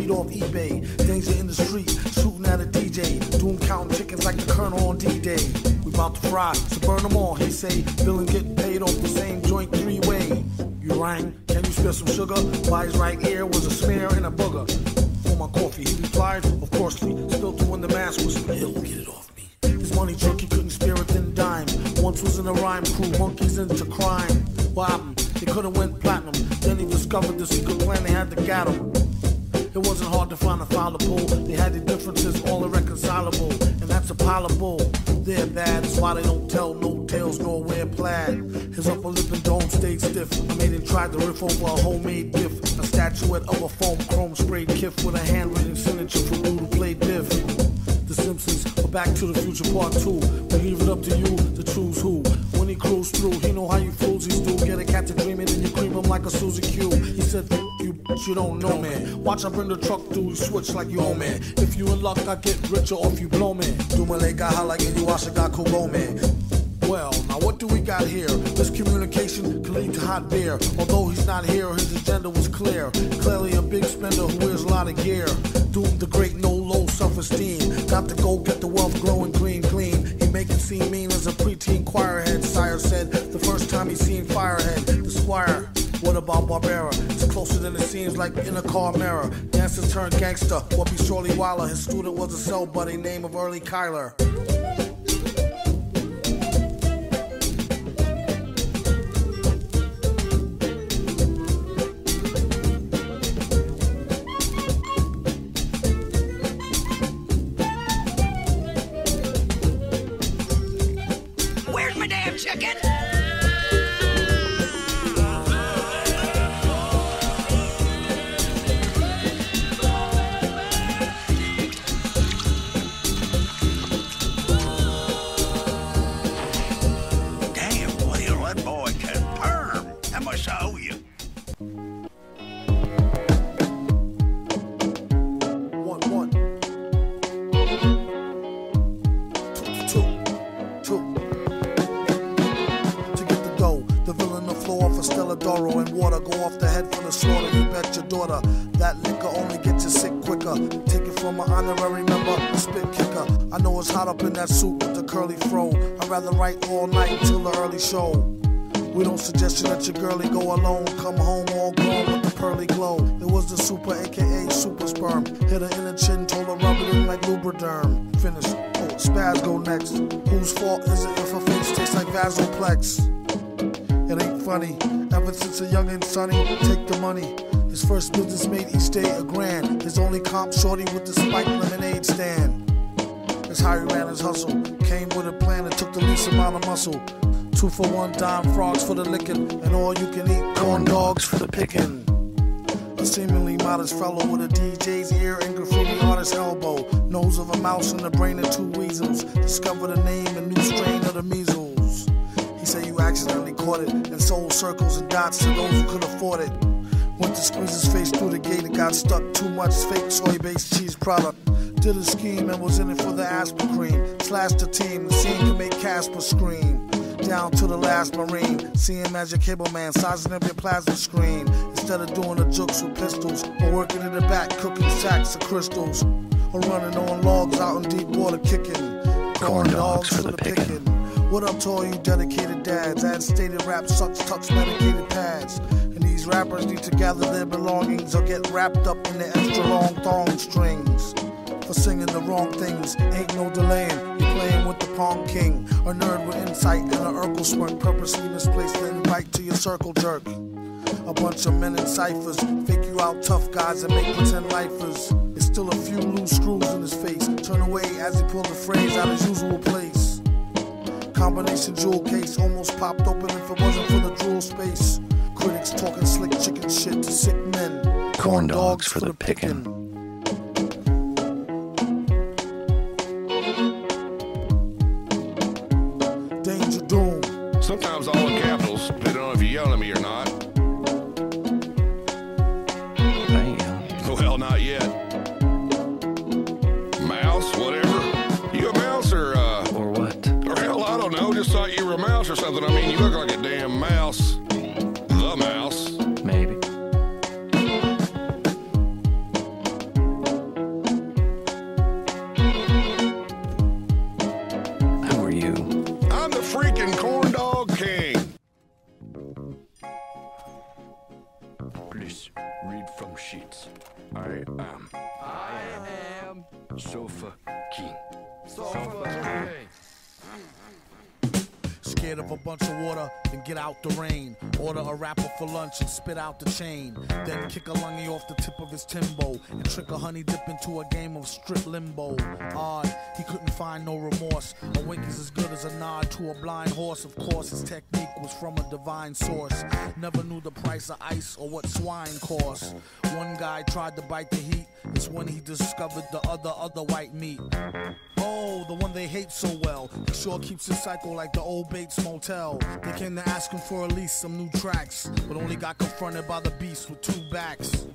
beat off eBay. Danger in the street, shooting at a DJ. Doom counting chickens like the colonel on D-Day. We about to fry, so burn them all, he say. Billin' getting paid off the same joint 3-way. You rang, can you spare some sugar? By his right ear was a smear and a booger. For my coffee, he replied, of course, still doing the mask was ill, get it off me. His money truck, he couldn't spare a thin dime. Once was in a rhyme crew, monkeys into crime. What happened? They could've went platinum. Then he discovered the secret plan, they had to get him. It wasn't hard to find a file to pull. They had the differences, all irreconcilable. And that's a pile of bull. They're bad, that's why they don't tell no tales nor wear plaid. His upper lip and dome stayed stiff. I made him try to riff over a homemade gift. A statuette of a foam chrome sprayed kiff with a handwritten signature for Lou to play Biff. The Simpsons or Back to the Future Part 2. We leave it up to you to choose who. When he cruised through, he know how you fools these do. Get a cat to dream it and you cream him like a Suzy Q. He said, you, but you don't know, man. Watch I bring the truck through, you switch like you own, man. If you in luck, I get richer off you blow, man. Do my leg got like you wash got Kogo, man. Well, now what do we got here? Miscommunication can lead to hot beer. Although he's not here, his agenda was clear. Clearly a big spender who wears a lot of gear. Doomed the great, no low self-esteem. Got to go get the wealth glowing clean. He make it seem mean as a preteen choir head. Sire said the first time he seen Firehead. The squire, what about Barbera? It's closer than it seems like in a car mirror. Dancer turned gangster, what be Shorty Wilder. His student was a cell buddy, name of Early Kyler. Chicken. Damn, Will, that boy can perm. How much I owe you? One. Two. The villain the floor for Stella Doro and water. Go off the head for the slaughter, you bet your daughter. That liquor only gets you sick quicker. Take it from an honorary member, a spit kicker. I know it's hot up in that suit with the curly fro. I'd rather write all night till the early show. We don't suggest you let your girlie go alone. Come home all grown with the pearly glow. It was the super, aka super sperm. Hit her in the chin, told her rub it in like Lubriderm. Finish. Oh, Spaz go next. Whose fault is it if her face tastes like Vasoplex? It ain't funny, ever since a young and sunny, take the money. His first business made each day $1,000. His only comp shorty with the spiked lemonade stand. That's how he ran his hustle. Came with a plan and took the least amount of muscle. 2 for 1 dime, frogs for the licking, and all you can eat corn dogs for the picking. A seemingly modest fellow with a DJ's ear and graffiti artist's elbow. Nose of a mouse and the brain of 2 weasels. Discovered a name, a new strain of the measles. He said you accidentally caught it and sold circles and dots to those who could afford it. Went to squeeze his face through the gate and got stuck. Too much fake soy-based cheese product. Did a scheme and was in it for the aspirin cream. Slashed the team, the scene can make Casper scream. Down to the last Marine, seeing Magic Cable Man sizing up your plasma screen. Instead of doing the jokes with pistols, or working in the back cooking sacks of crystals, or running on logs out in deep water kicking corn dogs for the picking. What up to all you dedicated dads? Ad stated rap sucks, tucks medicated pads. And these rappers need to gather their belongings or get wrapped up in the extra long thong strings. For singing the wrong things, ain't no delaying. You playing with the Pong King, a nerd with insight and an Urkel smirk, purposely misplaced the invite to your circle jerk. A bunch of men in ciphers, fake you out tough guys and make pretend lifers. It's still a few loose screws in his face. Turn away as he pulled the phrase out his usual place. Combination jewel case almost popped open if it wasn't for the drool space. Critics talking slick chicken shit to sick men. Corn dogs for the picking. DangerDOOM. Sometimes all in capitals, depending on if you're yelling at me or not. Well, not yet. Mouse, whatever. You a mouse or what? Or hell, I don't know. Just thought you were a mouse or something. I mean, you look like a damn mouse. The mouse. Maybe. Sofa King. Sofa King. Scared of a bunch of water, then get out the rain. Order a rapper for lunch and spit out the chain. Then kick a lungy off the tip of his Timbo and trick a honey dip into a game of strip limbo. Odd, he couldn't find no remorse. A wink is as good as a nod to a blind horse. Of course, his technique was from a divine source. Never knew the price of ice or what swine cost. One guy tried to bite the heat. It's when he discovered the other white meat. Oh, the one they hate so well. He sure keeps his cycle like the old Bates Motel. They came to ask him for at least some new tracks, but only got confronted by the beast with two backs.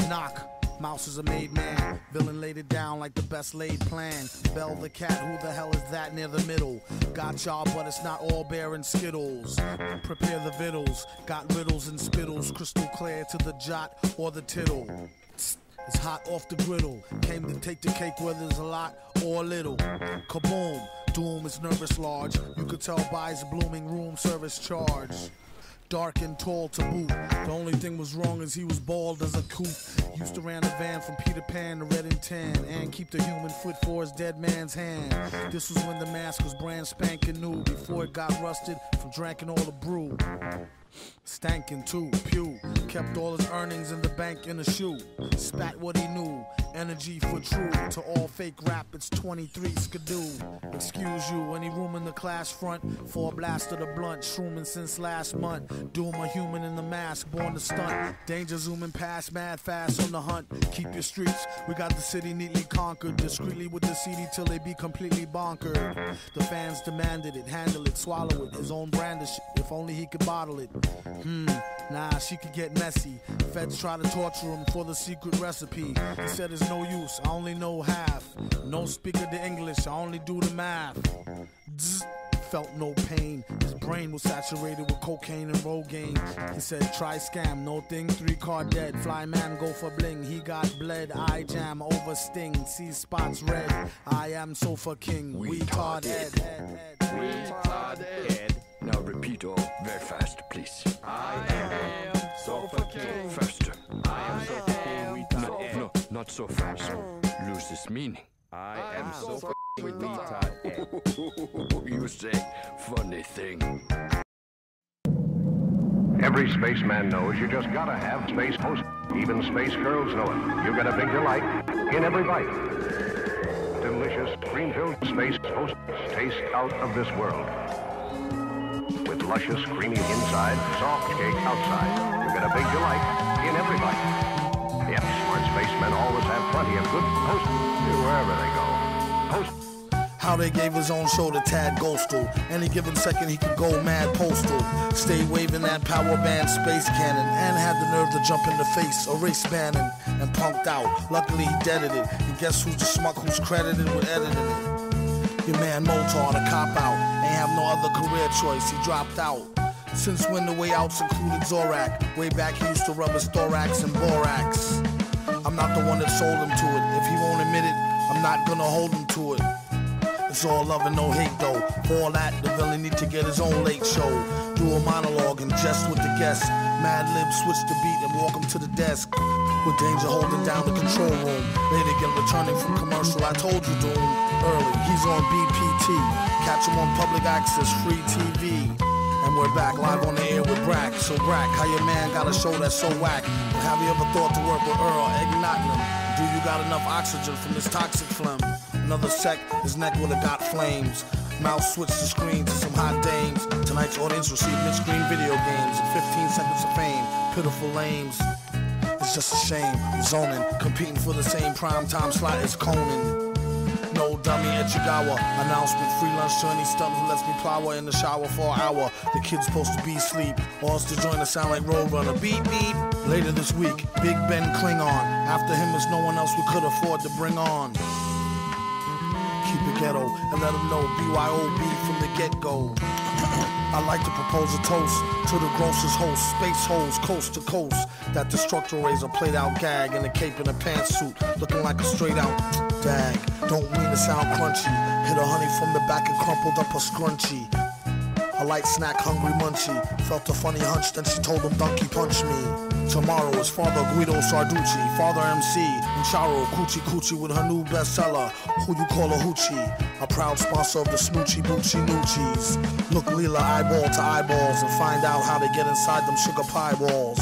Knock. Mouse is a made man. Villain laid it down like the best laid plan. Bell the cat, who the hell is that near the middle? Got y'all, but it's not all bear and skittles. Prepare the vittles. Got riddles and spittles. Crystal clear to the jot or the tittle. It's hot off the griddle. Came to take the cake whether it's a lot or a little. Kaboom. Doom is nervous large. You could tell by his blooming room service charge. Dark and tall to boot. The only thing was wrong is he was bald as a coot. Used to ran a van from Peter Pan to Red and Tan and keep the human foot for his dead man's hand. This was when the mask was brand spanking new, before it got rusted from drinking all the brew. Stankin' too, pew. Kept all his earnings in the bank in a shoe. Spat what he knew, energy for true. To all fake rap, it's 23 skidoo. Excuse you, any room in the class front for a blast of the blunt. Shrooming since last month. Doom a human in the mask, born to stunt. Danger zooming past, mad fast on the hunt. Keep your streets, we got the city neatly conquered. Discreetly with the CD till they be completely bonkered. The fans demanded it, handle it, swallow it. His own brand of shit, if only he could bottle it. Nah, she could get messy. Feds try to torture him for the secret recipe. He said it's no use, I only know half. No speaker to English, I only do the math. Zzz. Felt no pain. His brain was saturated with cocaine and Rogaine. He said, try scam, no thing, 3-card dead. Fly man go for bling, he got bled. I jam over sting, see spots red. I am Sofa King, retarded. Retarded. Now repeat all very fast, please. I am Sofa King. Faster. I am Sofa King. No, not so fast. Loses meaning. I am Sofa King. You say funny thing. Every spaceman knows you just gotta have space host. Even space girls know it. You get a big delight in every bite. Delicious, cream-filled space host taste out of this world. With luscious, creamy inside, soft cake outside. You get a big delight in every bite. Yep, smart spacemen always have plenty of good host wherever they go. Host. How they gave his own show to Tad Ghostal. Any given second he could go mad postal. Stay waving that power band space cannon. And had the nerve to jump in the face, erase Bannon, and punked out. Luckily he deaded it. And guess who's the schmuck who's credited with editing it? Your man Motar, the cop out. Ain't have no other career choice, he dropped out. Since when the way outs included Zorak. Way back he used to rub his thorax and borax. I'm not the one that sold him to it. If he won't admit it, I'm not gonna hold him to it. It's all love and no hate though. For all that, the villain need to get his own late show. Do a monologue and jest with the guests. MadLib switch the beat and walk him to the desk. With Danger holding down the control room. Later again returning from commercial, I told you Doom. Early, he's on BPT. Catch him on public access, free TV. And we're back live on the air with Brack. So Brack, how your man got a show that's so whack? But have you ever thought to work with Earl, Egg Nottingham? Do you got enough oxygen from this toxic phlegm? Another sec, his neck would've got flames. Mouse switched the screen to some hot dames. Tonight's audience received mid-screen video games and 15 seconds of fame. Pitiful lames. It's just a shame. Zoning, competing for the same primetime slot as Conan. No dummy at Chigawa. Announcement, free lunch to any stump who lets me plow in the shower for an hour. The kid's supposed to be asleep. Or else to join the sound like Roadrunner. Beep, beep. Later this week, Big Ben Klingon. After him there's no one else we could afford to bring on. Keep it ghetto and let them know BYOB from the get-go. I'd like to propose a toast to the grossest host, space hoes coast to coast. That destructor razor played out gag in a cape and a pantsuit, looking like a straight out dag. Don't mean to sound crunchy. Hit a honey from the back and crumpled up a scrunchie. A light snack, hungry munchie. Felt a funny hunch, then she told him donkey punch me. Tomorrow is Father Guido Sarducci, Father MC, and Charo Coochie Coochie with her new bestseller, Who You Call a Hoochie, a proud sponsor of the Smoochie Boochie Noochies. Look Leela eyeball to eyeballs and find out how they get inside them sugar pie walls.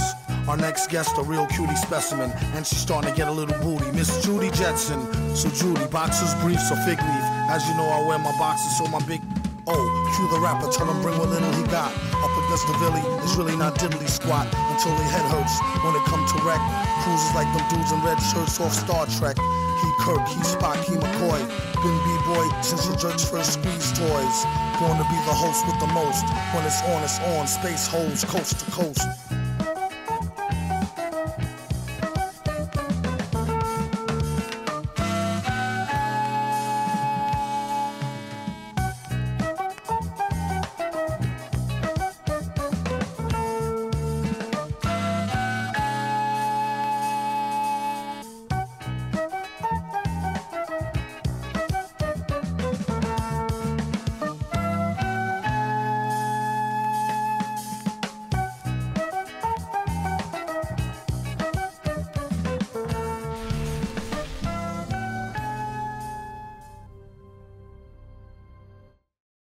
Our next guest, a real cutie specimen, and she's starting to get a little booty, Miss Judy Jetson. So Judy, boxers, briefs, or fig leaf. As you know, I wear my boxers, so my big... Oh, cue the rapper, tell him bring what little he got. Up against the Billy, it's really not diddly squat until their head hurts when it come to wreck. Cruises like them dudes in red shirts off Star Trek. He Kirk, he Spock, he McCoy. Been B-boy since the jerks first squeeze toys. Born to be the host with the most. When it's on, space holes coast to coast.